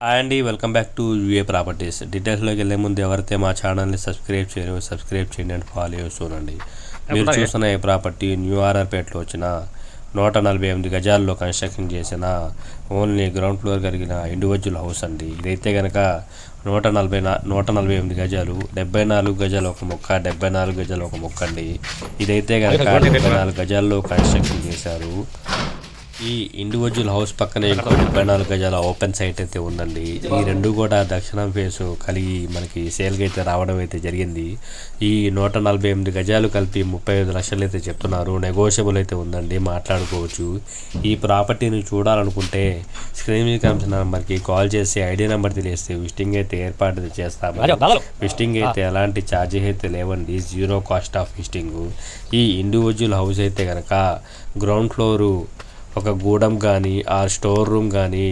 Hi అండి, welcome back to UA properties. డీటెయిల్స్లోకి వెళ్ళే ముందు ఎవరైతే మా ఛానల్ని సబ్స్క్రైబ్ చేయండి అండ్ ఫాలో చేస్తుండండి. మీరు చూస్తున్న ఈ ప్రాపర్టీ న్యూ ఆర్ఆర్పేటలో వచ్చిన 148 గజాల్లో కన్స్ట్రక్షన్ చేసిన ఓన్లీ గ్రౌండ్ ఫ్లోర్ కలిగిన ఇండివిజువల్ హౌస్ అండి. ఇదైతే కనుక 148 గజాలు, 74 గజాలు ఒక మొక్క, 74 గజాలు ఒక మొక్క అండి. ఇదైతే కనుక 74 గజాల్లో కన్స్ట్రక్షన్ చేశారు. ఈ ఇండివిజువల్ హౌస్ పక్కనే ఇంకో 74 గజాల ఓపెన్ సైట్ అయితే ఉందండి. ఈ రెండు కూడా దక్షిణం ఫేసు కలిగి మనకి సేల్కి అయితే రావడం అయితే జరిగింది. ఈ 148 గజాలు కలిపి 35 లక్షలు అయితే చెప్తున్నారు. నెగోషియబుల్ అయితే ఉందండి, మాట్లాడుకోవచ్చు. ఈ ప్రాపర్టీని చూడాలనుకుంటే స్క్రీన్ మీద కనిపిస్తున్న నెంబర్కి కాల్ చేసి ఐడి నెంబర్ తెలియస్తే విజిటింగ్ అయితే ఏర్పాటు చేస్తాము. విజిటింగ్ అయితే ఎలాంటి ఛార్జెస్ అయితే లేవండి, జీరో కాస్ట్ ఆఫ్ విజిటింగ్. ఈ ఇండివిజువల్ హౌస్ అయితే కనుక గ్రౌండ్ ఫ్లోరు ఒక గూడెం కానీ ఆ స్టోర్ రూమ్ కానీ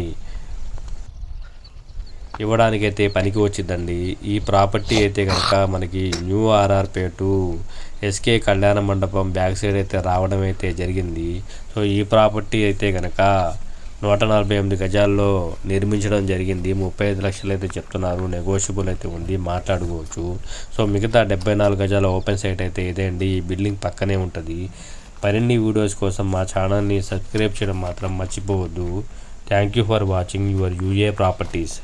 ఇవ్వడానికైతే పనికి వచ్చిందండి. ఈ ప్రాపర్టీ అయితే కనుక మనకి న్యూ ఆర్ఆర్పేటు ఎస్కే కళ్యాణ మండపం బ్యాక్ సైడ్ అయితే రావడం అయితే జరిగింది. సో ఈ ప్రాపర్టీ అయితే కనుక 148 గజాల్లో నిర్మించడం జరిగింది. 35 లక్షలు అయితే చెప్తున్నారు. నెగోషియబుల్ అయితే ఉంది, మాట్లాడుకోవచ్చు. సో మిగతా 74 గజాల ఓపెన్ సైట్ అయితే ఇదే అండి. ఈ బిల్డింగ్ పక్కనే ఉంటుంది. మరిన్ని వీడియోస్ కోసం మా ఛానల్ని సబ్స్క్రైబ్ చేయడం మాత్రం మర్చిపోవద్దు. Thank you for watching your యూఏ ప్రాపర్టీస్.